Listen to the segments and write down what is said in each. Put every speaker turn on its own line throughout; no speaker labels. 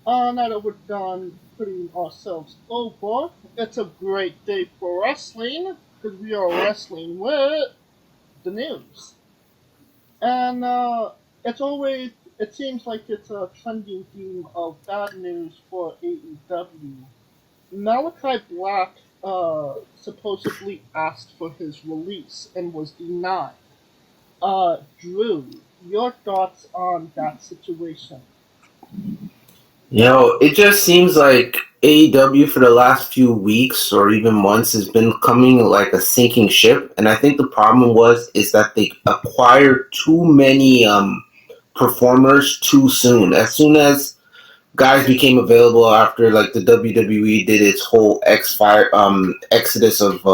Now that we're done putting ourselves over, it's a great day for wrestling because we are wrestling with the news. And it seems like it's a trending theme of bad news for AEW. Malachi Black supposedly asked for his release and was denied. Drew, your thoughts on that situation?
It just seems like AEW for the last few weeks or even months has been coming like a sinking ship, and I think the problem is that they acquired too many performers too soon. As soon as guys became available after like the WWE did its whole exodus of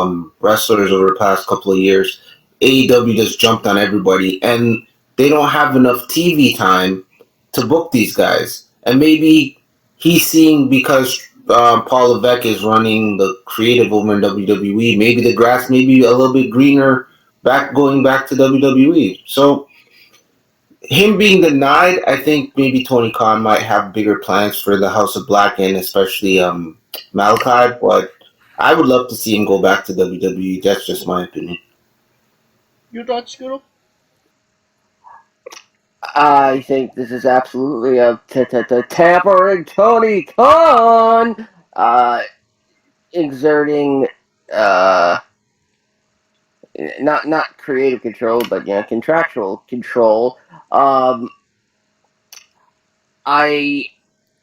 wrestlers over the past couple of years, AEW just jumped on everybody, and they don't have enough TV time to book these guys. And maybe he's seeing because Paul Levesque is running the creative over in WWE. Maybe the grass may be a little bit greener going back to WWE. So him being denied, I think maybe Tony Khan might have bigger plans for the House of Black and especially Malachi. But I would love to see him go back to WWE. That's just my opinion.
Your thoughts, Scooter?
I think this is absolutely a tampering Tony Khan exerting uh, not creative control, but contractual control. Um, I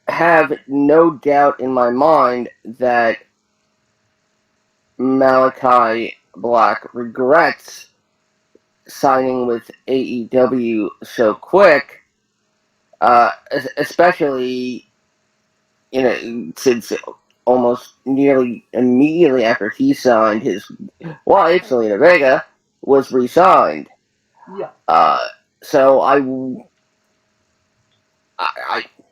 have no doubt in my mind that Malachi Black regrets signing with AEW so quick, especially since almost nearly immediately after he signed, his wife Selena Vega was re-signed.
Yeah.
So I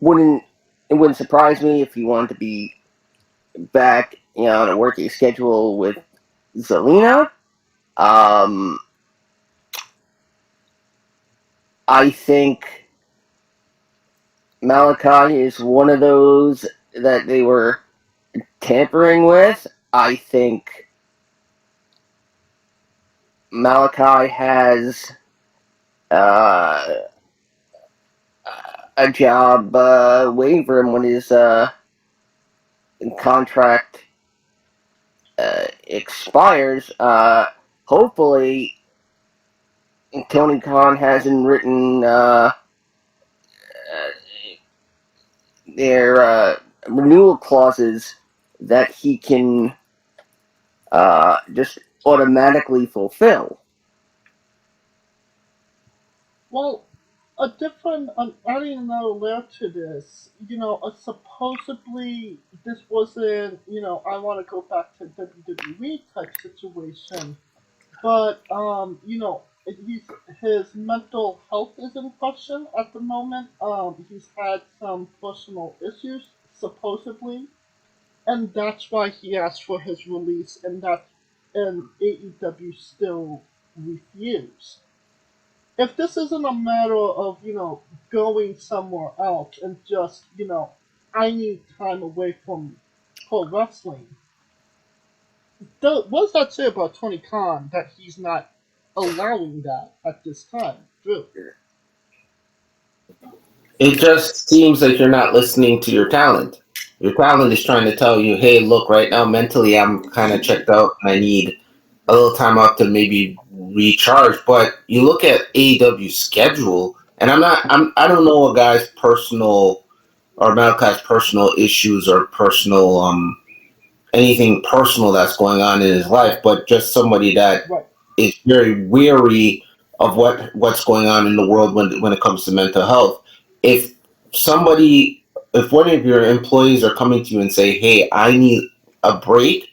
wouldn't. It wouldn't surprise me if he wanted to be back, on a working schedule with Zelina. Um, I think Malachi is one of those that they were tampering with. I think Malachi has a job waiting for him when his contract expires. Hopefully, Tony Khan hasn't written their renewal clauses that he can just automatically fulfill.
Well, adding another layer to this, supposedly this wasn't, I want to go back to WWE type situation, but, his mental health is in question at the moment. He's had some personal issues, supposedly, and that's why he asked for his release, and AEW still refused. If this isn't a matter of going somewhere else and just I need time away from pro wrestling, what does that say about Tony Khan that he's not allowing that at this time? Drew.
It just seems like you're not listening to your talent. Your talent is trying to tell you, hey, look, right now mentally I'm kind of checked out and I need a little time out to maybe recharge. But you look at AEW's schedule, and I don't know a guy's personal or Malachi's personal issues or personal anything personal that's going on in his life, but just somebody that
Right.
is very weary of what's going on in the world when it comes to mental health. If somebody, if one of your employees are coming to you and say, "Hey, I need a break,"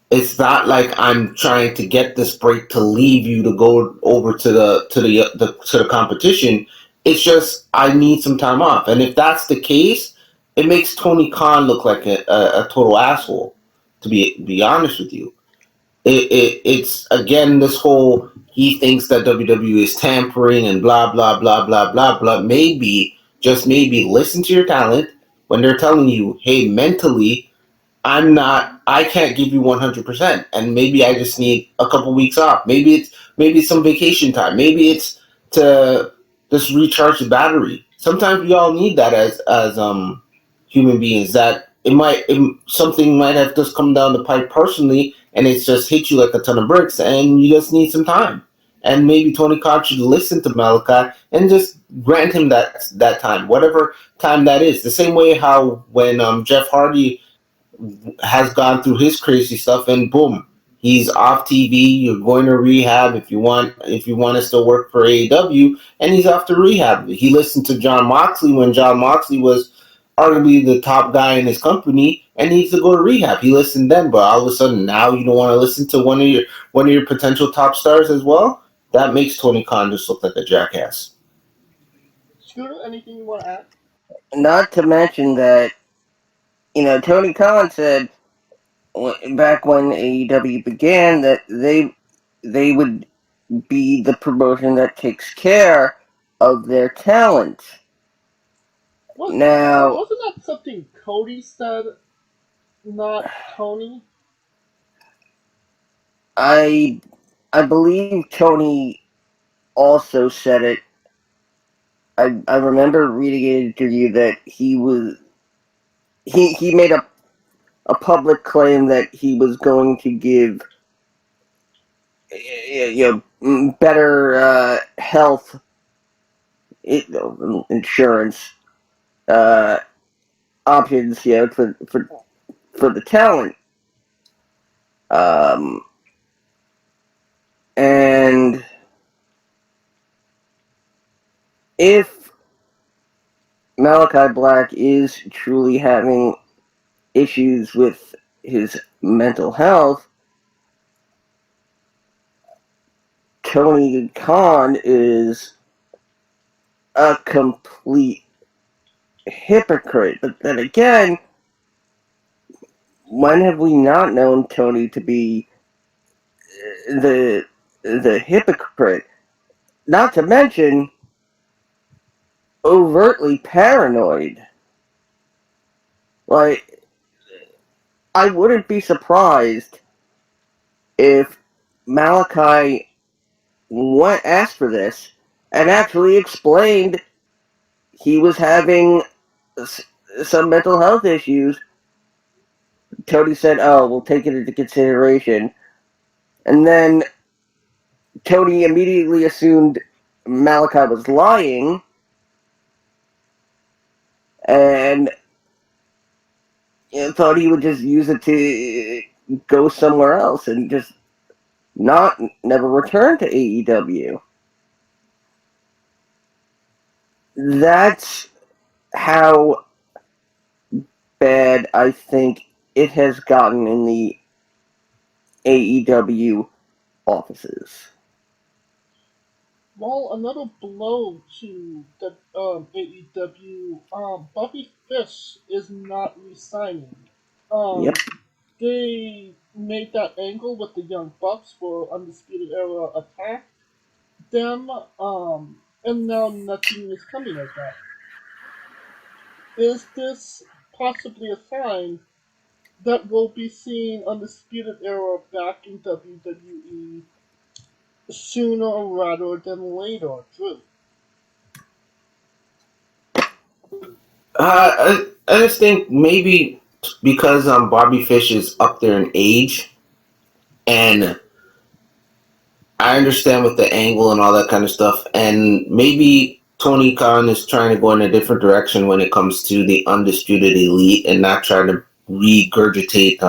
it's not like I'm trying to get this break to leave you to go over to the competition. It's just I need some time off, and if that's the case, it makes Tony Khan look like a total asshole. To be honest with you, it's again this whole he thinks that WWE is tampering and blah blah blah blah blah blah. Maybe Just maybe listen to your talent when they're telling you, hey, mentally, I can't give you 100%. And maybe I just need a couple weeks off. Maybe it's some vacation time. Maybe it's to just recharge the battery. Sometimes we all need that as human beings. That something might have just come down the pipe personally, and it's just hit you like a ton of bricks, and you just need some time. And maybe Tony Khan should listen to Malachi and just grant him that time, whatever time that is. The same way how when Jeff Hardy has gone through his crazy stuff, and boom, he's off TV. You're going to rehab if you want to still work for AEW, and he's off to rehab. He listened to John Moxley when John Moxley was arguably the top guy in his company and needs to go to rehab. He listened then, but all of a sudden now you don't want to listen to one of your potential top stars as well. That makes Tony Khan just look like a jackass.
Scooter, anything you want to add?
Not to mention that, Tony Khan said back when AEW began that they would be the promotion that takes care of their talent. Now,
wasn't that something Cody said, not Tony?
I believe Tony also said it. I remember reading an interview that he made a public claim that he was going to give better health insurance options for the talent, and if Malachi Black is truly having issues with his mental health, Tony Khan is a complete hypocrite. But then again, when have we not known Tony to be the hypocrite? Not to mention overtly paranoid. Like, I wouldn't be surprised if Malachi asked for this and actually explained he was having some mental health issues. Tony said, "Oh, we'll take it into consideration." And then Tony immediately assumed Malachi was lying and thought he would just use it to go somewhere else and just never return to AEW. That's how bad I think it has gotten in the AEW offices.
Well, another blow to the AEW. Bobby Fish is not resigning.
Yep.
They made that angle with the Young Bucks for Undisputed Era attack them, and now nothing is coming of that. Is this possibly a sign that we'll be seeing Undisputed Era back in WWE sooner rather than later, Drew?
I just think maybe because Bobby Fish is up there in age, and I understand with the angle and all that kind of stuff, and maybe Tony Khan is trying to go in a different direction when it comes to the Undisputed Elite and not trying to regurgitate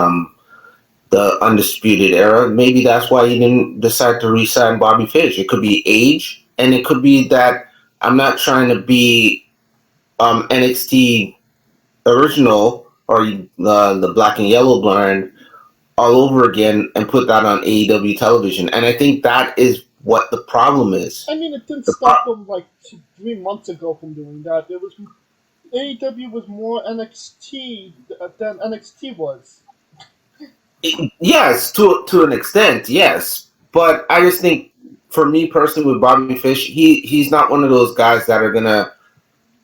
the Undisputed Era. Maybe that's why he didn't decide to re-sign Bobby Fish. It could be age, and it could be that I'm not trying to be NXT original or the black and yellow brand all over again and put that on AEW television. And I think that is what the problem is.
I mean, it didn't stop them like 3 months ago from doing that. It was AEW was more NXT than NXT was.
Yes, to an extent, yes. But I just think, for me personally, with Bobby Fish, he's not one of those guys that are gonna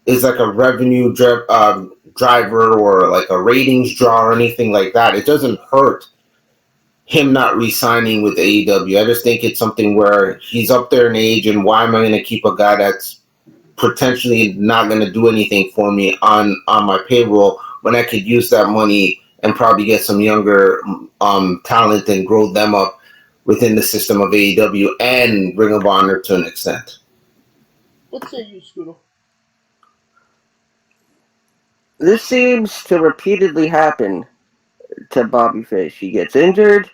is like a revenue driver or like a ratings draw or anything like that. It doesn't hurt him not re-signing with AEW. I just think it's something where he's up there in age, and why am I going to keep a guy that's potentially not going to do anything for me on my payroll when I could use that money and probably get some younger talent and grow them up within the system of AEW and Ring of Honor to an extent.
What say you, Scooter?
This seems to repeatedly happen to Bobby Fish. He gets injured.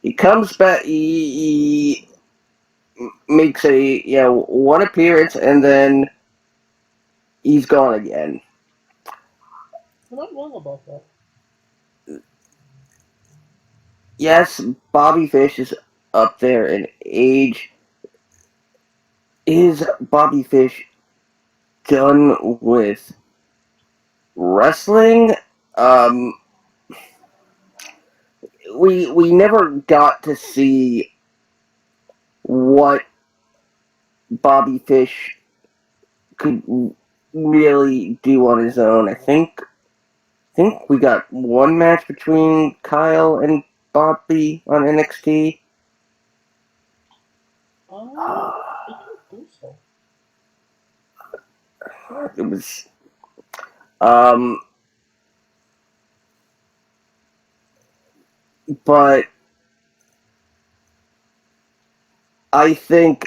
He comes back. He makes a one appearance, and then he's gone again.
You're not wrong about that.
Yes, Bobby Fish is up there in age. Is Bobby Fish done with wrestling? We never got to see what Bobby Fish could really do on his own. I think we got one match between Kyle and Bobby on NXT.
I don't think so.
It was but I think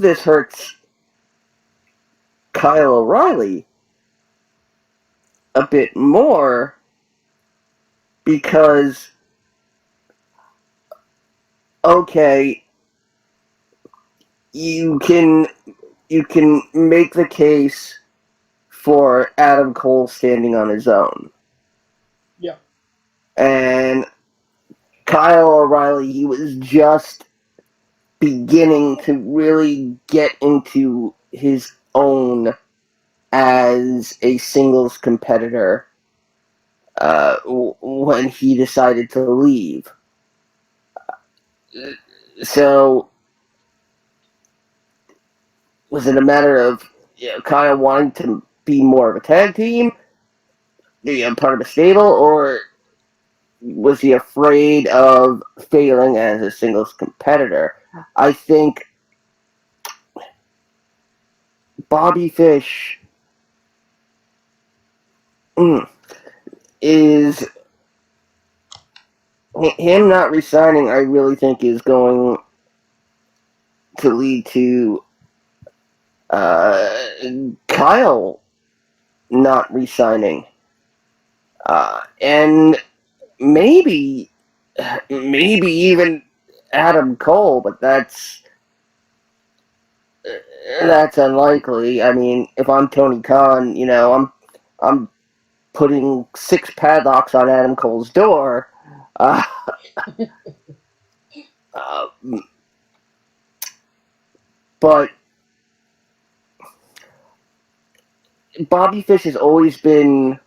this hurts Kyle O'Reilly a bit more because okay, you can make the case for Adam Cole standing on his own.
Yeah.
And Kyle O'Reilly, he was just beginning to really get into his own as a singles competitor when he decided to leave. So, was it a matter of Kyle wanting to be more of a tag team, part of a stable, or was he afraid of failing as a singles competitor? I think Bobby Fish is him not resigning. I really think is going to lead to Kyle not resigning, and maybe even Adam Cole, but that's unlikely. I mean, if I'm Tony Khan, I'm putting 6 padlocks on Adam Cole's door. But Bobby Fish has always been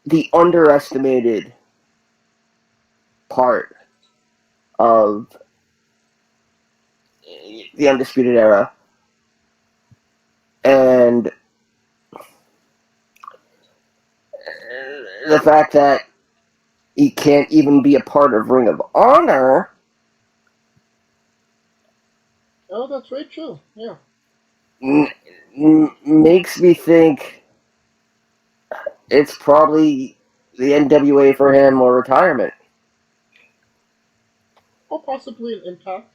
the underestimated part of the Undisputed Era. And the fact that he can't even be a part of Ring of Honor.
Oh, that's very true. Yeah.
Makes me think it's probably the NWA for him or retirement.
Or possibly an Impact.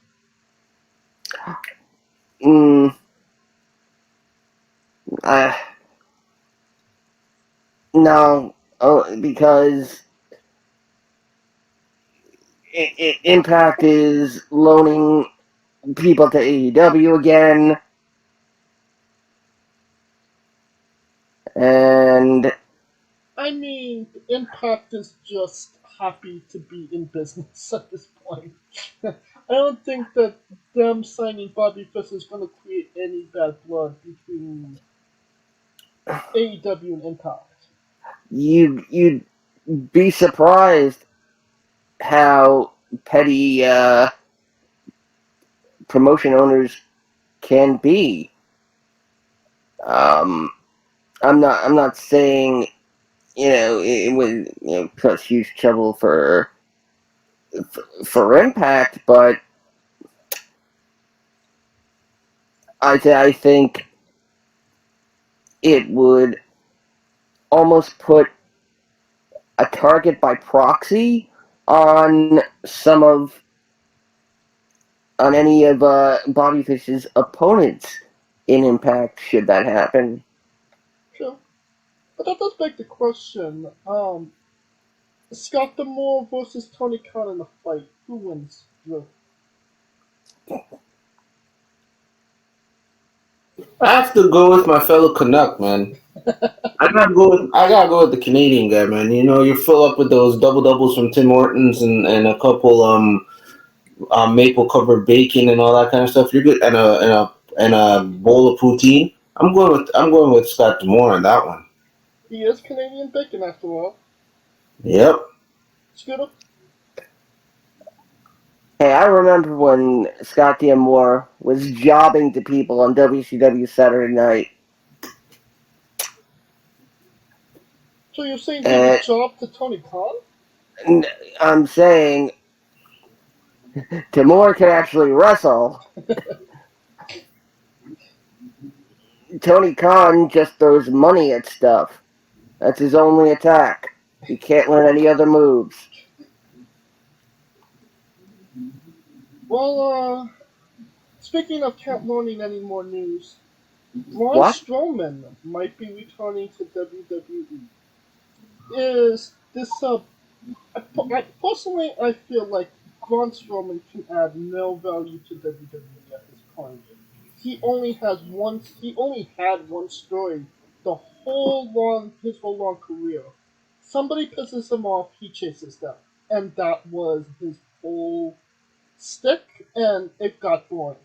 No, because Impact is loaning people to AEW again, and
I mean, Impact is just happy to be in business at this point. I don't think that them signing Bobby Fish is going to create any bad blood between AEW and Impact.
you'd be surprised how petty promotion owners can be. I'm not saying it would cause huge trouble for Impact, but I think it would almost put a target by proxy on any of Bobby Fish's opponents in Impact should that happen.
Sure. But that does beg the question, Scott D'Amore versus Tony Khan in a fight. Who wins, Drew?
I have to go with my fellow Canuck, man. I gotta go with the Canadian guy, man. You know, you're full up with those double doubles from Tim Hortons and a couple maple covered bacon and all that kind of stuff. You're good, and a bowl of poutine. I'm going with Scott Demore on that one.
He is Canadian bacon after all.
Yep.
Scooter?
Hey, I remember when Scott D'Amore was jobbing to people on WCW Saturday Night.
So you're saying he would job to Tony Khan?
I'm saying D'Amore can actually wrestle. Tony Khan just throws money at stuff. That's his only attack. He can't learn any other moves.
Well, speaking of can't learning any more news, Braun
What?
Stroman might be returning to WWE. Is this personally, I feel like Braun Strowman can add no value to WWE at this point. He only has one. He only had one story his whole long career. Somebody pisses him off, he chases them, and that was his whole stick, and it got boring.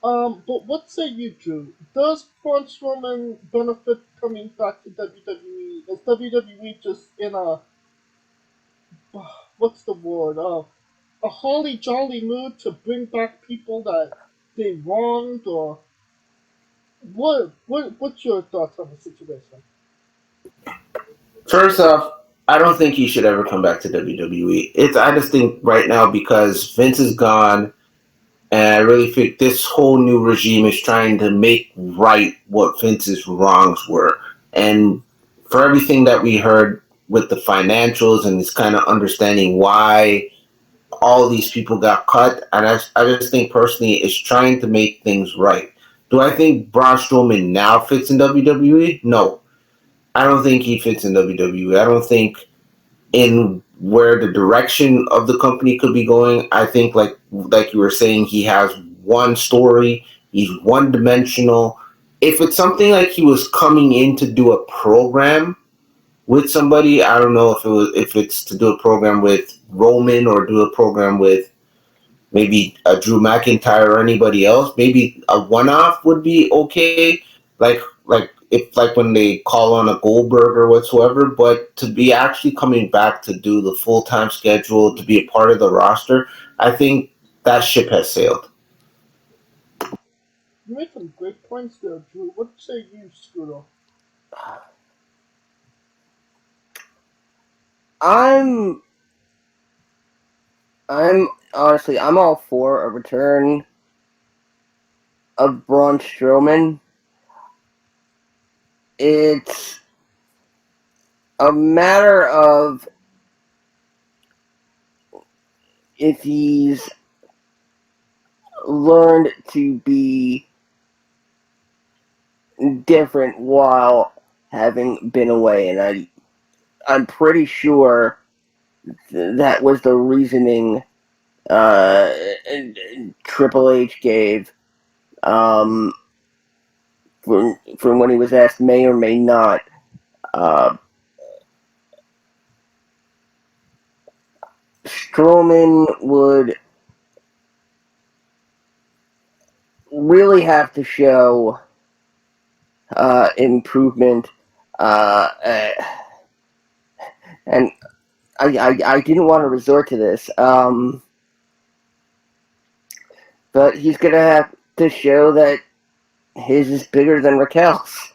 But what say you, Drew? Does Braun Strowman benefit coming back to WWE? Is WWE just in a what's the word? A holly jolly mood to bring back people that they wronged, or what's your thoughts on the situation?
First off, I don't think he should ever come back to WWE. I just think right now because Vince is gone, and I really think this whole new regime is trying to make right what Vince's wrongs were. And for everything that we heard with the financials and this kind of understanding why all these people got cut, and I just think personally it's trying to make things right. Do I think Braun Strowman now fits in WWE? No. I don't think he fits in WWE. I don't think in where the direction of the company could be going. I think like you were saying, he has one story. He's one dimensional. If it's something like he was coming in to do a program with somebody, I don't know if it's to do a program with Roman or do a program with maybe a Drew McIntyre or anybody else. Maybe a one-off would be okay. Like when they call on a Goldberg or whatsoever. But to be actually coming back to do the full-time schedule, to be a part of the roster, I think that ship has sailed.
You made some great points there, Drew. What say you, Scooter?
I'm honestly I'm all for a return of Braun Strowman. It's a matter of if he's learned to be different while having been away, and I'm pretty sure that was the reasoning Triple H gave from when he was asked may or may not. Strowman would really have to show improvement, and I didn't want to resort to this, but he's gonna have to show that his is bigger than Raquel's.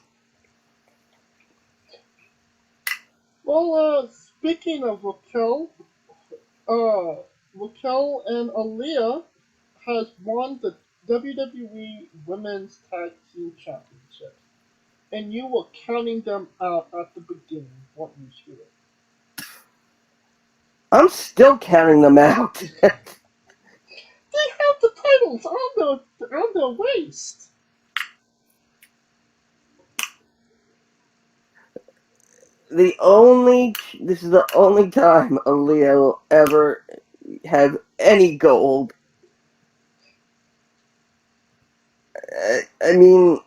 Well, speaking of Raquel and Aaliyah has won the WWE Women's Tag Team Championship, and you were counting them out at the beginning, weren't you, Scooter?
I'm still counting them out.
They have the titles on their waist.
This is the only time Aaliyah will ever have any gold. I mean,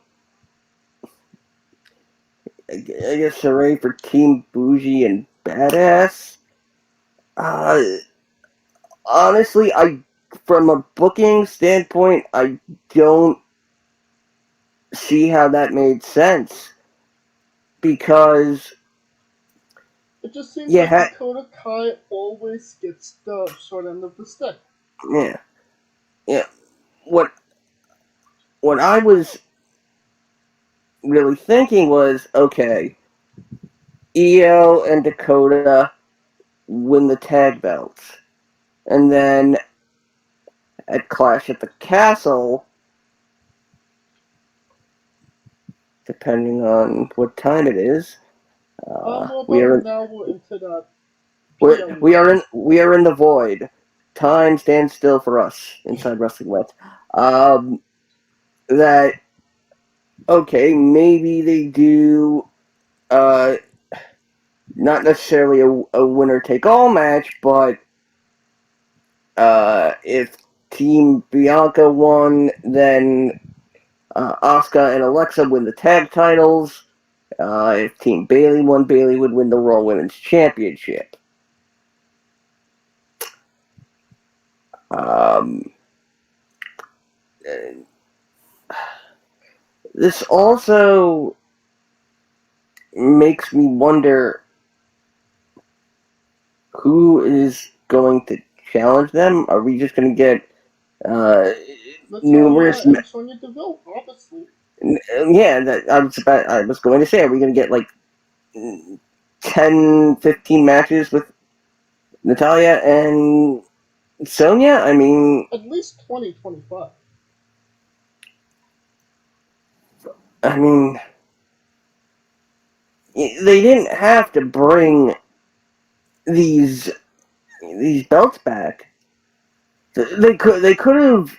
I guess hooray for Team Bougie and Badass. Uh, Honestly, from a booking standpoint, I don't see how that made sense because
It just seems like
yeah,
Dakota Kai always gets the short end of the stick.
yeah, yeah. What what I was really thinking was, okay, Io and Dakota win the tag belts, and then at Clash at the Castle, depending on what time it is,
Well,
we are
now we're into that
we are in the void. Time stands still for us inside Wrestling With. That okay, maybe they do not necessarily a winner take all match, but if Team Bianca won, then Asuka and Alexa win the tag titles. If Team Bayley won, Bayley would win the Raw Women's Championship. Um, this also makes me wonder who is going to challenge them. Are we just going to get numerous?
and Sonya Deville, obviously.
Yeah, I was going to say, are we going to get like 10, 15 matches with Natalia and Sonya? I mean,
At least 2025.
I mean, they didn't have to bring these belts back. They could have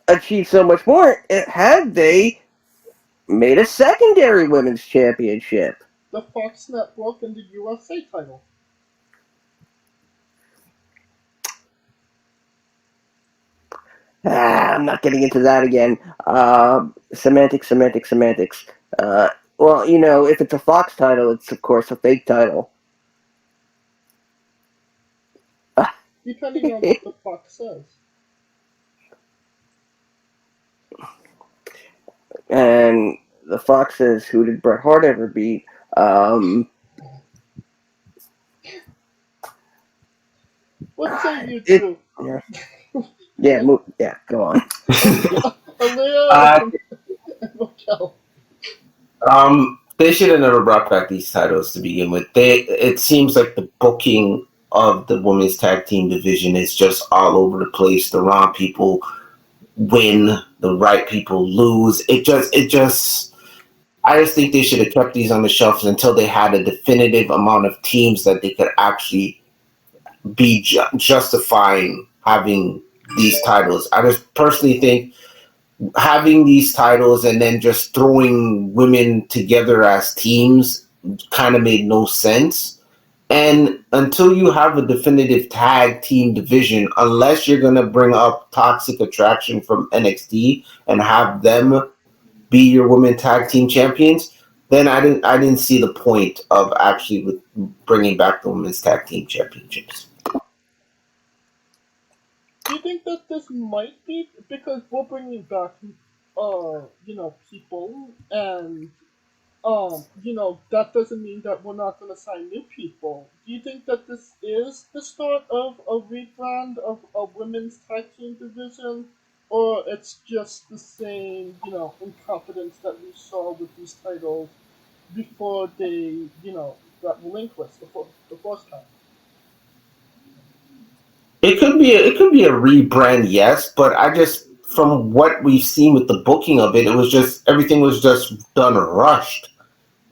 achieved so much more had they made a secondary women's championship.
The Fox Network and the USA title.
I'm not getting into that again. Semantics. Well, if it's a Fox title, it's of course a fake title.
Depending on what the Fox says.
And the Fox says, "Who did Bret Hart ever beat?"
What say you two?
Yeah, go on.
Aaliyah and Raquel.
They should have never brought back these titles to begin with. It seems like the booking of the women's tag team division is just all over the place. The wrong people win, the right people lose. I just think they should have kept these on the shelves until they had a definitive amount of teams that they could actually be justifying having these titles. I just personally think having these titles and then just throwing women together as teams kind of made no sense. And until you have a definitive tag team division, unless you're going to bring up Toxic Attraction from NXT and have them be your women tag team champions, then I didn't see the point of actually bringing back the women's tag team championships.
Do you think that this might be because we're bringing back, people, and that doesn't mean that we're not going to sign new people. Do you think that this is the start of a rebrand of a women's tag team division, or it's just the same, incompetence that we saw with these titles before they, got relinquished the first time.
It could be a rebrand, yes, but I just from what we've seen with the booking of it, it was just everything was just done rushed.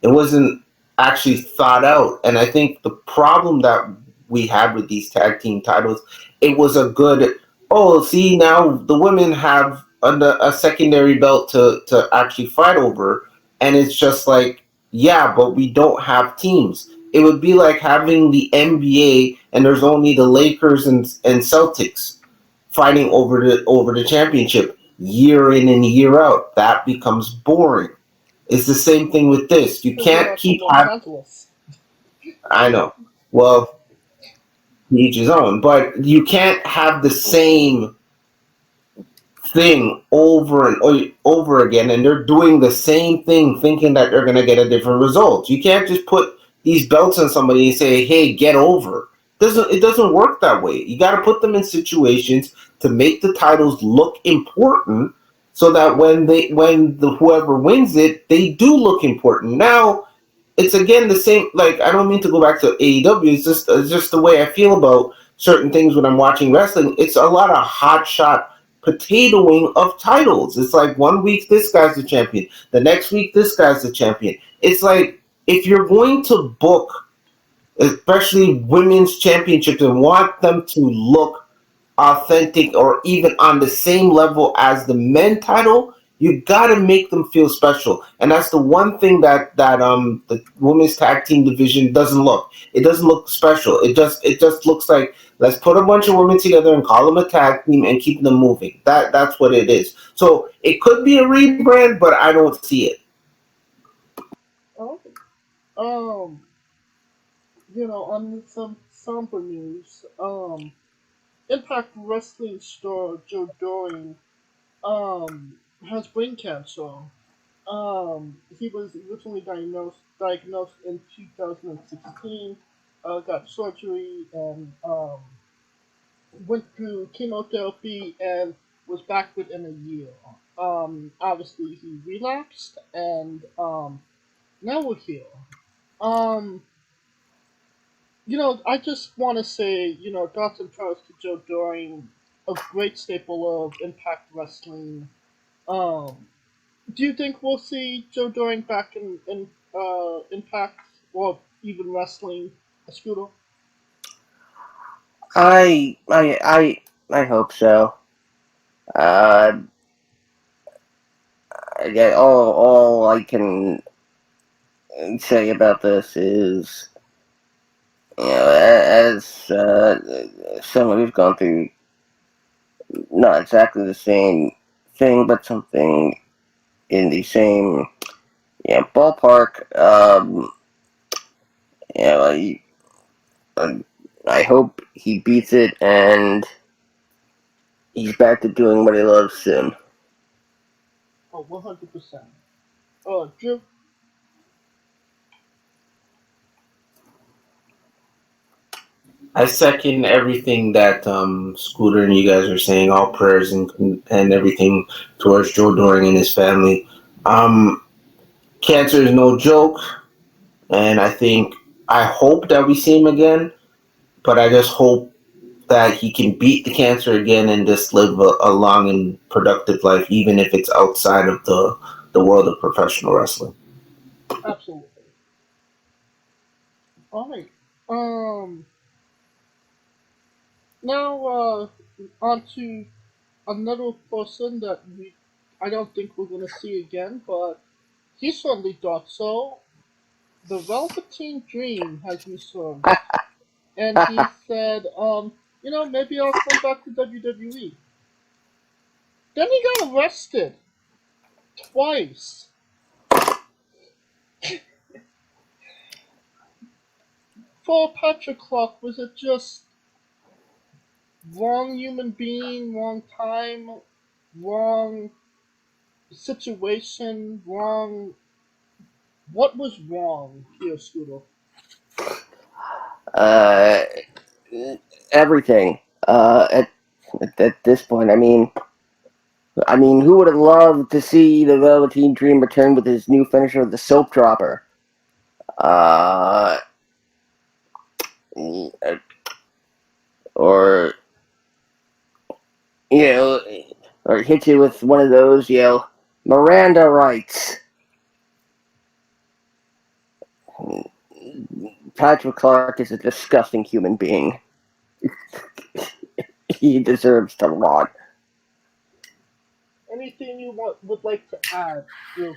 It wasn't actually thought out. And I think the problem that we had with these tag team titles, it was a good, oh, see, now the women have a secondary belt to actually fight over. And it's just like, yeah, but we don't have teams. It would be like having the NBA and there's only the Lakers and Celtics fighting over the championship year in and year out. That becomes boring. It's the same thing with this. You
Because they're
can't
not from
keep
Los
having.
Angeles.
I know. Well, each his own, but you can't have the same thing over and over again, and they're doing the same thing, thinking that they're going to get a different result. You can't just put these belts on somebody and say, "Hey, get over." It doesn't work that way. You got to put them in situations to make the titles look important, so that when the whoever wins it, they do look important. Now it's again the same. Like I don't mean to go back to AEW. It's just the way I feel about certain things when I'm watching wrestling. It's a lot of hot shot potatoing of titles. It's like one week this guy's the champion, the next week this guy's the champion. It's like if you're going to book, especially women's championships, and want them to look authentic or even on the same level as the men title, you gotta make them feel special. And that's the one thing that the women's tag team division doesn't look. It doesn't look special. It just looks like let's put a bunch of women together and call them a tag team and keep them moving. That's what it is. So it could be a rebrand, but I don't see it.
Oh, on some somber news, Impact Wrestling star Joe Doring, has brain cancer. He was originally diagnosed in 2016, got surgery, and went through chemotherapy and was back within a year. Obviously he relapsed, and now we're here. Um, I just want to say, thoughts and prayers to Joe Doring, a great staple of Impact Wrestling. Um, do you think we'll see Joe Doring back in Impact or even wrestling a Scooter?
I I I I hope so. Uh, yeah, all I can say about this is, as someone who's gone through not exactly the same thing, but something in the same ballpark. You know, I, I hope he beats it and he's back to doing what he loves soon.
Oh, 100%. Drew.
I second everything that Scooter and you guys are saying. All prayers and everything towards Joe Doring and his family. Um, Cancer is no joke, and I hope that we see him again. But I just hope that he can beat the cancer again and just live a long and productive life, even if it's outside of the world of professional wrestling.
Absolutely. All right. Um. Now, on to another person that I don't think we're gonna see again, but he certainly thought so. The Velveteen Dream has resurged, and he said, maybe I'll come back to WWE. Then he got arrested twice for Patrick Clark. Was it just wrong human being, wrong time, wrong situation, wrong? What was wrong here, Scooter?
Uh, Everything. At this point, I mean, I mean, who would have loved to see the Velveteen Dream return with his new finisher, the Soap Dropper? Or, you know, or hit you with one of those, Miranda rights. Patrick Clark is a disgusting human being. He deserves to rot.
Anything you would like to add, Drew?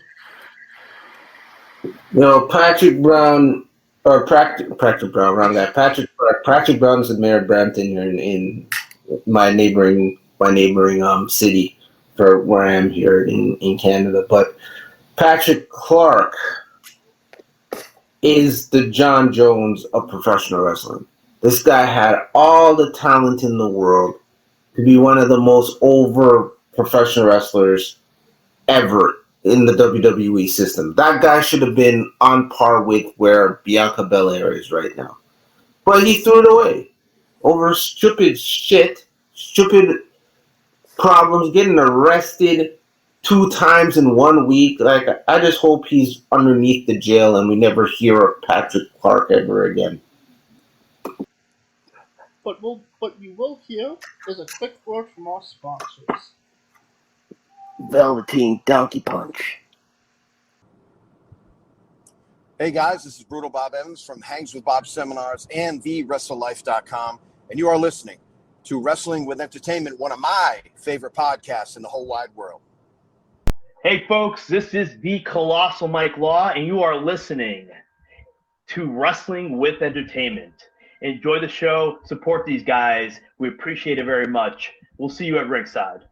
Patrick Brown, or Patrick Brown, wrong guy. Patrick Brown is the mayor of Brampton here in my neighboring city for where I am here in Canada. But Patrick Clark is the John Jones of professional wrestling. This guy had all the talent in the world to be one of the most over professional wrestlers ever in the WWE system. That guy should have been on par with where Bianca Belair is right now. But he threw it away over stupid shit, stupid problems, getting arrested 2 times in 1 week. Like, I just hope he's underneath the jail and we never hear of Patrick Clark ever again.
But what you will hear is a quick word from our sponsors.
Velveteen Donkey Punch.
Hey guys, this is Brutal Bob Evans from Hangs with Bob Seminars and WRESTLINGWITHE.com, and you are listening to Wrestling with Entertainment, one of my favorite podcasts in the whole wide world.
Hey folks, this is the Colossal Mike Law, and you are listening to Wrestling with Entertainment. Enjoy the show, support these guys. We appreciate it very much. We'll see you at ringside.